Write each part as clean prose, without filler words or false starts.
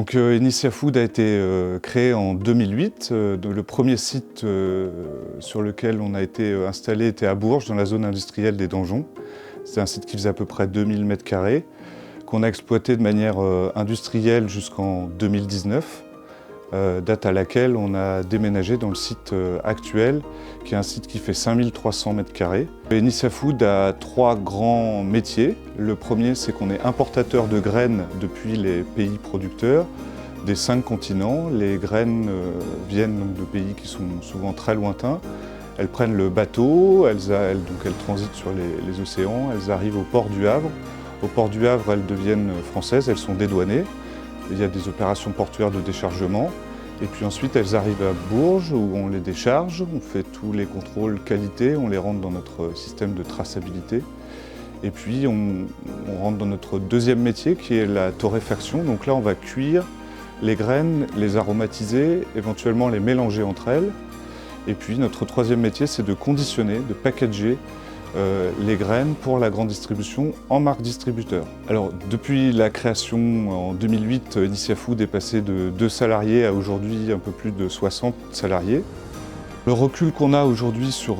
Donc Initia Food a été créé en 2008. Le premier site sur lequel on a été installé était à Bourges, dans la zone industrielle des Donjons. C'est un site qui faisait à peu près 2000 m², qu'on a exploité de manière industrielle jusqu'en 2019, date à laquelle on a déménagé dans le site actuel, qui est un site qui fait 5300 m². Initia Food a 3 grands métiers. Le premier, c'est qu'on est importateur de graines depuis les pays producteurs des 5 continents. Les graines viennent donc de pays qui sont souvent très lointains. Elles prennent le bateau, elles transitent sur les océans, elles arrivent au port du Havre. Au port du Havre, elles deviennent françaises, elles sont dédouanées. Il y a des opérations portuaires de déchargement. Et puis ensuite, elles arrivent à Bourges où on les décharge, on fait tous les contrôles qualité, on les rentre dans notre système de traçabilité. Et puis on rentre dans notre deuxième métier qui est la torréfaction. Donc là, on va cuire les graines, les aromatiser, éventuellement les mélanger entre elles. Et puis notre troisième métier, c'est de conditionner, de packager les graines pour la grande distribution en marque distributeur. Alors depuis la création en 2008, Initia Food est passé de 2 salariés à aujourd'hui un peu plus de 60 salariés. Le recul qu'on a aujourd'hui sur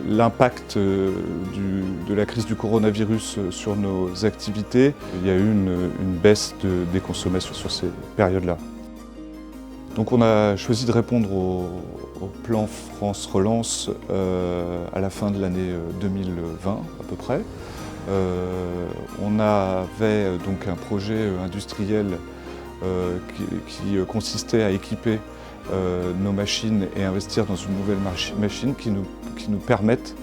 l'impact de la crise du coronavirus sur nos activités, il y a eu une baisse des consommations sur ces périodes-là. Donc on a choisi de répondre au plan France Relance à la fin de l'année 2020 à peu près. On avait donc un projet industriel qui consistait à équiper nos machines et investir dans une nouvelle machine qui nous permette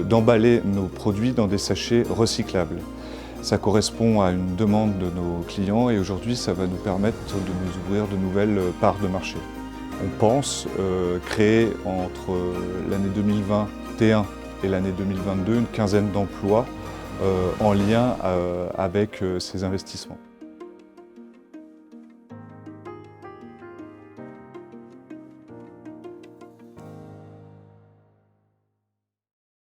d'emballer nos produits dans des sachets recyclables. Ça correspond à une demande de nos clients et aujourd'hui ça va nous permettre de nous ouvrir de nouvelles parts de marché. On pense créer entre l'année 2021 et l'année 2022 une quinzaine d'emplois en lien avec ces investissements.